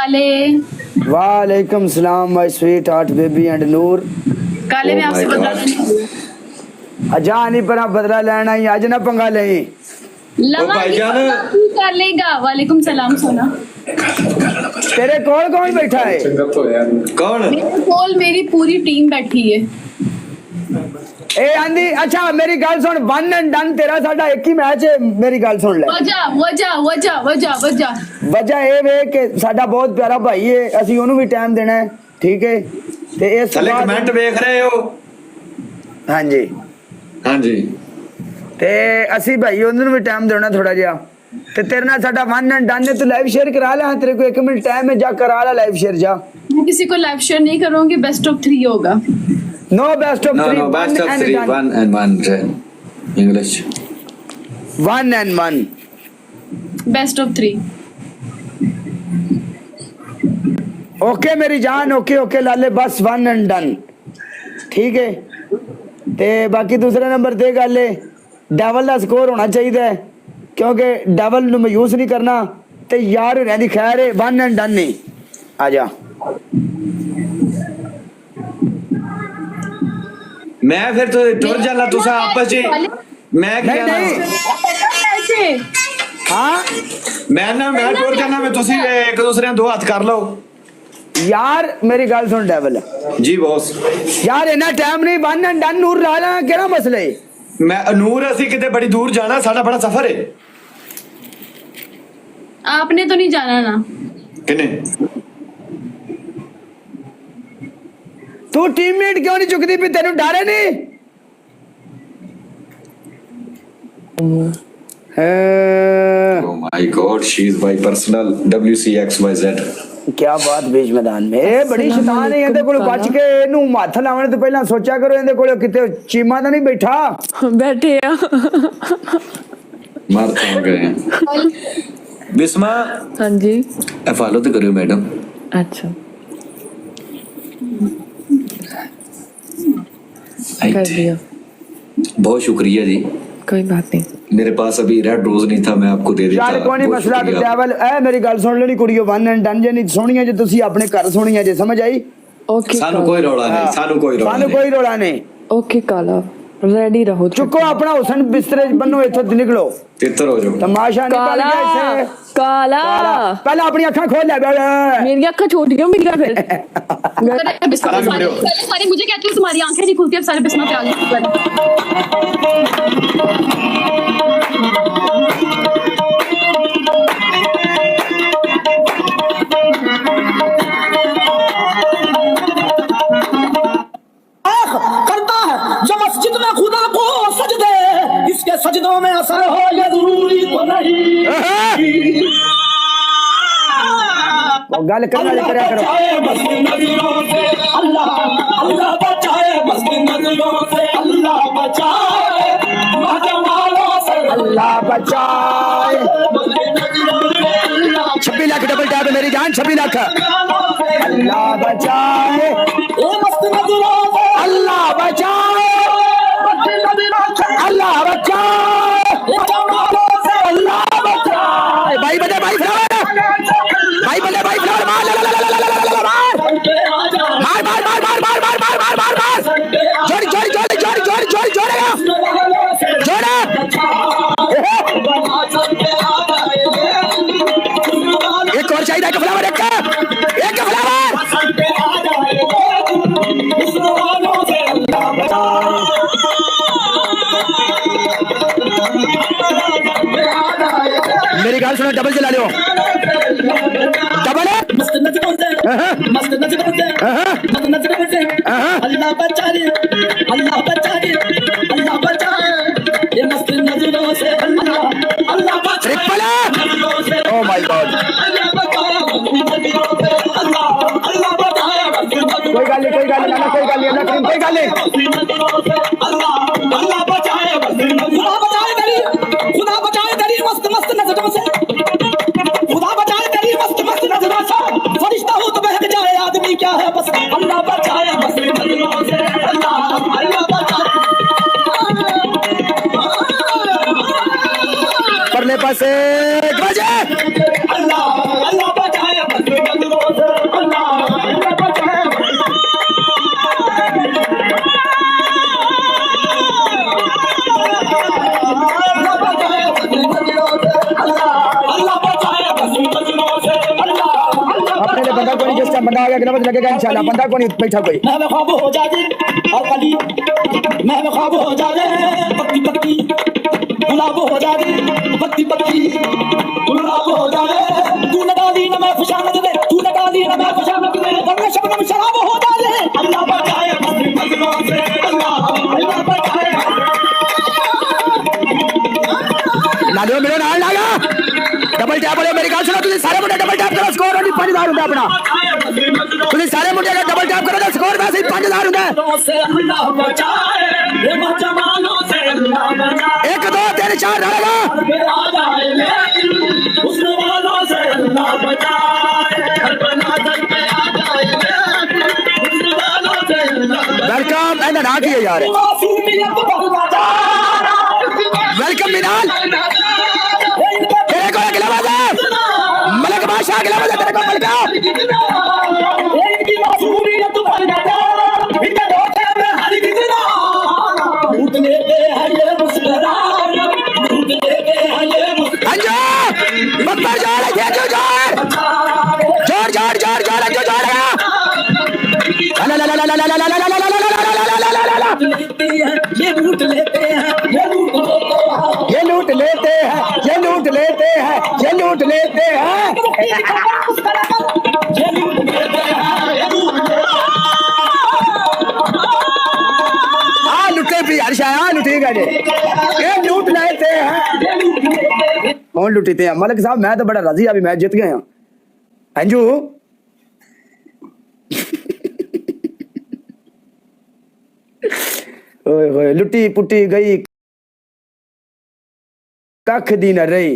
काले। वालेकुम सलाम my sweetheart baby and Noor. काले में आपसे बदला अजा नहीं पर बदला लेना ही आज ना पंगा ले कर लेगा। वालेकुम सलाम सोना। तेरे कौन कौन बैठा है? कौन? मेरे कोल मेरी पूरी टीम बैठी है। ए आंधी अच्छा मेरी गल सुन, वन एंड डन तेरा साडा एक ही मैच है। मेरी गल सुन ले। वजह ए वे कि साडा बहुत प्यारा भाई है, असि ओनू भी टाइम देना है, ठीक है? ते इस थले कमेंट देख रहे हो? हां जी हां जी। ते असि भाई ओनू भी टाइम देना थोड़ा जिहा। ते तेरे नाल साडा वन एंड डन है, तू लाइव शेयर करा ले। तेरे को 1 मिनट टाइम है, जा करा ले लाइव शेयर जा। मैं किसी को लाइव शेयर नहीं करूंगी, बेस्ट ऑफ 3 होगा। No best of 3. No best of 3. 1 and 1 English. 1 and 1. Best of 3। Okay मेरी जान, ओके ओके लाले, बस 1 एंड डन, ठीक है? ते बाकी दूसरे नंबर ते गल है डबल का स्कोर होना चाहिए, क्योंकि डबल नु यूज नहीं करना। ते यार होने दी खैर है, 1 एंड डन नहीं। आ जा मैं फिर तो टुर जाना तुसा आपस जी। मैं नहीं नहीं हाँ मैं टुर जाना, मैं तुसी एक दूसरे दो हाथ कर लो यार। मेरी गल सुन डेवल जी बॉस। यार इना टाइम नहीं, 1 एंड डन नूर ला ला, केड़ा मसला है? मैं नूर असी किते बड़ी दूर जाना, साडा बड़ा सफर है। आपने तो नहीं जाना ना। किने? तू टीममेट क्यों नहीं चुकती भी? तेन डर है नहीं? Oh my God, she is my personal WCXYZ। क्या बात बीच मैदान में ए बड़ी शैतान है। ਇਹਦੇ ਕੋਲ ਬਚ ਕੇ ਇਹਨੂੰ ਹੱਥ ਲਾਉਣ ਤੋਂ ਪਹਿਲਾਂ ਸੋਚਿਆ ਕਰੋ, ਇਹਦੇ ਕੋਲ ਕਿਤੇ ਚੀਮਾ ਤਾਂ ਨਹੀਂ ਬੈਠਾ। बैठे आ। मार तो गए हैं। बिस्मा हाँ जी। फॉलो तो करियो मैडम। अच्छा कर दिया, बहुत शुक्रिया जी। कोई बात नहीं। मेरे पास अभी रेड रोज नहीं था, मैं आपको दे देता। यार कोई नहीं मसला। ट्रैवल ए मेरी गल सुन लेनी कुड़ियो, 1 एंड डन जे नहीं सोहणियां जे तुसी अपने घर सोहणियां जे, समझ आई? ओके सानू कोई रौला नहीं, सानू कोई रौला नहीं। ओके काला रेडी रहो। चुको अपना हुसन बिस्तरे बनो, इथों निकलो, तितर हो जाओ। तमाशा नहीं काला बन गया। काला पहले अपनी अखां खोल ले। मेरी अक्खा छोटियां मिल गया फिर। सारे मुझे कहती हूँ तुम्हारी आंखें नहीं खुलती, अब सारे बिस्मा पे आ गए। करता है जो मस्जिद में खुदा को सजदे, इसके सजदों में असर हो ये जरूरी तो नहीं। गल करना करया करो। अल्लाह अल्लाह बचाए मस्जिद नजरों से, अल्लाह बचाए जमालों से, अल्लाह बचाए। 26 लाख डबल टैप है मेरी जान, 26 लाख। अल्लाह बचाए मस्जिद नजरों से, अल्लाह बचाए, अल्लाह बचाए, अल्लाह बचाए। भाई बजे भाई फ्लावर, भाई बजे भाई फ्लावर, मार मार मार मार मार मार मार मार मार मार मार जोड़ जोड़ जोड़ जोड़ जोड़ जोड़ जोड़ेगा जोड़ा। एक और चाहिए, एक फ्लावर, एक फ्लावर। मेरी गाल सुनो, डबल चला लो। डबल है मस्त नजरों से, मस्त नजरों से, मस्त नजरों से, अल्लाह बचाए, अल्लाह बचाए, अल्लाह बचाए ये मस्त नजरों से, अल्लाह अल्लाह बचाए। ट्रिपल है। Oh my God. कोई गाली कोई गाली ना, कोई गाली ना, कोई गाली। अल्लाह बचाए, खुदा बचाए तेरी, खुदा बचाए तेरी मस्त मस्त नजरों से, खुदा बचाए तेरी मस्त मस्त नजरों से। फरिश्ता हो तो बहक जाए, आदमी क्या है बस, अल्लाह बचाए मस्त नजरों से, अल्लाह अल्लाह बचाए। परले पासे बजे अल्लाह अल्लाह बचाए मस्त नजरों बंदा कोई जिस टाइम बंदा आ गया अगला बंदा लगेगा इंशाल्लाह बंदा कोई बैठा कोई मैं ख्वाब हो जाए और कली मैं ख्वाब हो जाए पत्ती पत्ती गुलाब हो जाए पत्ती पत्ती गुलाब हो जाए तू लगा दी ना मैं खुशामद दे तू लगा दी ना मैं खुशामद दे वरना शबनम शराब हो जाए अल्लाह बचाए मजनूं से अल्लाह बचाए ला दो मेरे नाल लागा डबल टैप वाले मेरी गल सुनो तुझे सारे मुंडे डबल टैप करो स्कोर होनी 5000 होता अपना तुझे सारे मुंडे अगर डबल टैप करो तो स्कोर वैसे ही 5000 होता से अल्लाह बचाए ये जमानों से अल्लाह बचाए 1 2 3 4 डालेगा आ जाए हुस्न वालों से अल्लाह बचाए हर बना दल पे आ जाए हुस्न वालों से अल्लाह वेलकम एंड ना किए यार मासूमियत पर बचा वेलकम मिनाल तेरे को अगला बाजा मलक बादशाह अगला बाजा तेरे को मलका इनकी मासूमियत पर बचा इनके धोखे में हर कितना लूट लेते हैं ये मुस्कुराए लूट लेते हैं ये अंजू बत्तर जोड़ है जो जोड़ जोड़ जोड़ जोड़ जोड़ अंजू जोड़ ला ला ला ला ला ला ला ला ला ला ला लेते हैं ये लूट लेते हैं ये लूट लेते हैं ये लूट लेते हैं ये लूट लेते हैं ये लूट लेते हैं ये लूट लेते हैं ये लूट लेते हैं आ लुटे भी हर्षा आ लुटेगा जे ये लूट लेते हैं कौन लुटते हैं मलक साहब मैं तो बड़ा राजी अभी मैच जीत गए हैं अंजू ओए होए लुटी पुटी गई कख दी न रही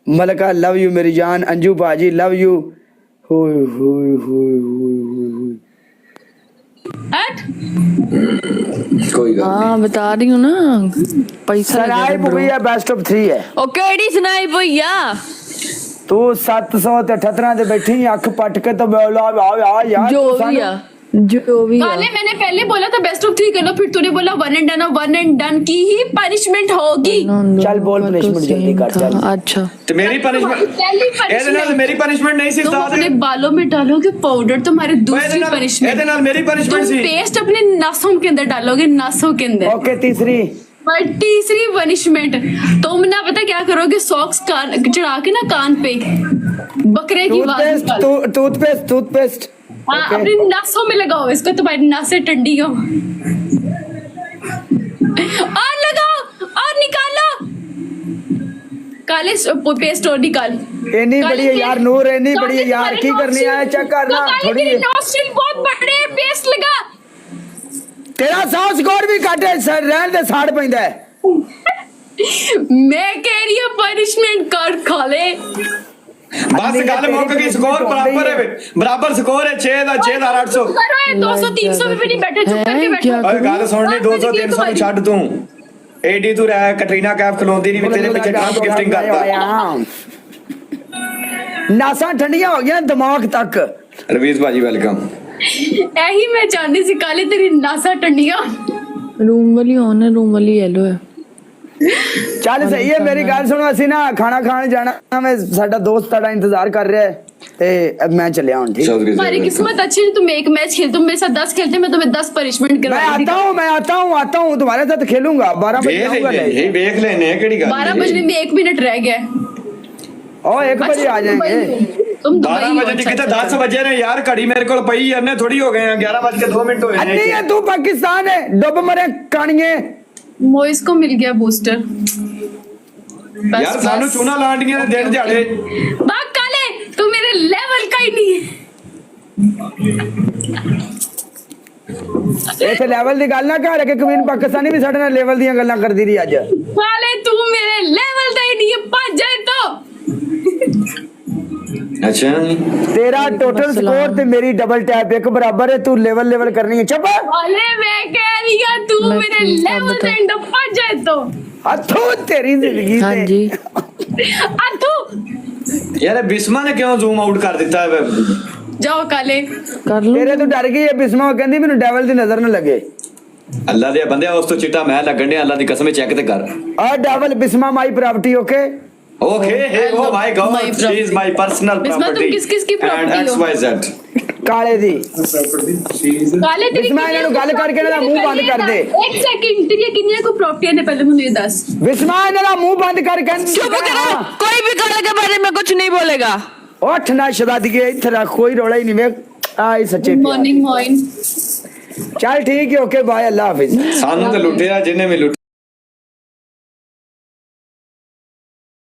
मलका लव यू मेरी जान अंजू बाजी लव यू होए होए होए होए होए हट कोई गल हाँ बता रही हूँ ना पैसा सराय मूवी है बेस्ट ऑफ 3 है ओ केड़ी सुनाई भैया तू 778 ਤੇ ਬੈਠੀ ਅੱਖ ਪੱਟ ਕੇ ਤਾਂ ਬੋਲਾ ਆ ਯਾਰ जो भी आ जो भी आ काले मैंने पहले बोला था बेस्ट ऑफ 3 कर लो फिर तूने बोला वन एंड डन की ही पनिशमेंट होगी ਚੱਲ ਬੋਲ punishment ਜਲਦੀ ਕਰ ਚੱਲ अच्छा तो मेरी पनिशमेंट पहली ਇਹਦੇ ਨਾਲ punishment ਮੇਰੀ ਪनिशमेंट नहीं सी तुम उस्ताद अपने बालों में डालोगे पाउडर तुम्हारी दूसरी ਇਹਦੇ पनिशमेंट ਨਾਲ ਮੇਰੀ पनिशमेंट तुम सी पेस्ट अपने नासों के अंदर डालोगे नासों के अंदर ਓਕੇ ਤੀਸਰੀ और तीसरी पनिशमेंट तुम ना पता क्या करोगे सॉक्स कान चढ़ा के ना कान पे बकरे की आवाज टूथपेस्ट निकालो। टूथपेस्ट टूथपेस्ट हाँ अपनी नासों में लगाओ इसको तुम्हारी नासें ठंडी हो और लगाओ और निकालो काले पेस्ट और निकाल ਇੰਨੀ ਬੜੀ ਹੈ ਯਾਰ ਨੂਰ ਇੰਨੀ ਬੜੀ ਹੈ ਯਾਰ ਕੀ ਕਰਨੀ ਹੈ ਚੈੱਕ ਕਰਨਾ ਥੋੜੀ नोस्ट्रिल बहुत बड़े हैं पेस्ट लगा ਤੇਰਾ 100 ਸਕੋਰ ਵੀ ਘੱਟ ਹੈ ਸਰ ਰਹਿਣ ਦੇ ਸਾੜ ਪੈਂਦਾ ਹੈ मैं कह रही हूँ पनिशमेंट कर खाले बस गल मुक गई स्कोर बराबर स्कोर है 6,800 करो ये 200 300 में भी नहीं बैठे चुप करके बैठो ओए गल सुननी 200 300 ਨੂੰ ਛੱਡ ਤੂੰ एडी तू रहा कटरीना कैफ खलोंदी नहीं भी तेरे पीछे ट्रंप गिफ्टिंग करता ਨਾਸਾਂ ਠੰਡੀਆਂ ਹੋ ਗਈਆਂ ਦਿਮਾਗ ਤੱਕ रवीज भाजी वेलकम यही मैं चाहती सी काले तेरी नासा टंडियां रूम वाली ऑन है रूम वाली येलो है ਚੱਲ ਸਹੀ ਹੈ ਮੇਰੀ ਗੱਲ ਸੁਣੋ ਅਸੀਂ ਨਾ ਖਾਣਾ ਖਾਣ ਜਾਣਾ ਮੈਂ ਸਾਡਾ ਦੋਸਤ ਤੁਹਾਡਾ ਇੰਤਜ਼ਾਰ ਕਰ ਰਿਹਾ ਹੈ ਤੇ ਮੈਂ ਚੱਲਿਆ ਹੁਣ ਠੀਕ चौधरी तुम्हारी किस्मत अच्छी है तुम एक मैच खेल तुम मेरे साथ 10 खेलते मैं तुम्हें 10 पनिशमेंट मैं आता हूँ तुम्हारे साथ खेलूंगा 12 बजे आऊंगा ले देख लेने केड़ी गल 12 बजने में 1 मिनट रह गया है। ओ 1 बजे आ जाएंगे तुम 12 दुबई बजे कितने 10 बजे ने यार घड़ी मेरे को पई अन्ने थोड़ी हो गए हैं 11:02 होए अन्नी है तू पाकिस्तान है डुब मरे कानिए मोइस को मिल गया बूस्टर यार सानू चूना लांडियां ने दिन दिहाड़े भाग काले तू मेरे लेवल का ही नहीं है इस लेवल की गल ना कर के कमीन पाकिस्तानी भी साडे नाल लेवल दी गल्लां करदी रही अज काले तू मेरे लेवल का ही नहीं है भज जाए तो अच्छा तेरा टोटल स्कोर ते मेरी डबल टैप एक बराबर है तू लेवल करनी है चुप काले मैं कह रही हूं तू मैं मेरे ठीक लेवल बता। का ही भज जाए तो अथू तेरी जिंदगी हाँ ते जी आ तू यार बिस्मा ने क्यों जूम आउट कर दिता है जाओ काले कर लो तेरे तो डर गई है बिस्मा कहंदी मैनू डेविल दी नजर ना लगे अल्लाह दे बंदे उस तो चिट्टा मैं लगन दे अल्लाह दी कसम चेक ते कर आ devil Bisma my property okay Okay, hey, oh my God, My she is my personal Bisma, तुम property. किस-किस की And property हो? XYZ. ਕਾਲੇ ਦੀ ਕਾਲੇ ਤੇਰੀ ਬਿਸਮਾ ਇਹਨਾਂ ਨੂੰ ਗੱਲ ਕਰਕੇ ਇਹਨਾਂ ਦਾ ਮੂੰਹ ਬੰਦ ਕਰ ਦੇ। ਇੱਕ ਸੈਕਿੰਡ, ਤੇਰੀਆਂ ਕਿੰਨੀਆਂ ਕੋ ਪ੍ਰਾਪਰਟੀਆਂ ਨੇ ਪਹਿਲੇ ਮੈਨੂੰ ਇਹ ਦੱਸ। ਵਿਸਮਾ ਇਹਨਾਂ ਦਾ ਮੂੰਹ ਬੰਦ ਕਰ ਕਹਿੰਦੀ चुप करो, कोई भी कलर के बारे में कुछ नहीं बोलेगा। ਉੱਠ ਨਾ ਸ਼ਦਾਦੀਏ ਇੱਥੇ ਰੱਖ ਕੋਈ ਰੌਲਾ ਹੀ ਨਹੀਂ ਵੇਖ ਆਈ ਸੱਚੇ ਪਿਆਰ। ਮਾਰਨਿੰਗ ਮੋਇਨ ਚੱਲ ਠੀਕ ਹੈ ਓਕੇ ਬਾਏ ਅੱਲਾ ਹਾਫਿਜ਼। ਸਾਨੂੰ ਤਾਂ ਲੁੱਟਿਆ ਜਿਹਨੇ ਵੀ ਲੁੱਟਿਆ